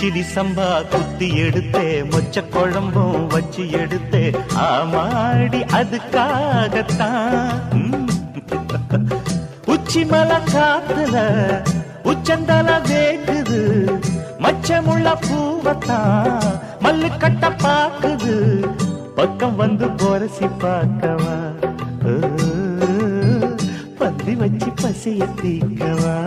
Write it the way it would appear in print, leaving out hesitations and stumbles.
கிச்சிலி சம்பா குத்தி எடுத்தே மொச்ச குழம்பும் வச்சு எடுத்தே ஆமாடி அதுக்காகத்தான் உச்சி மலை காத்துல உச்சந்தல வேக்குது மச்சமுள்ள பூவத்தான் மல்லு கட்ட பாக்குது பக்கம் வந்து போரசி பார்க்கவா பந்தி வச்சு பசிய தீக்கவா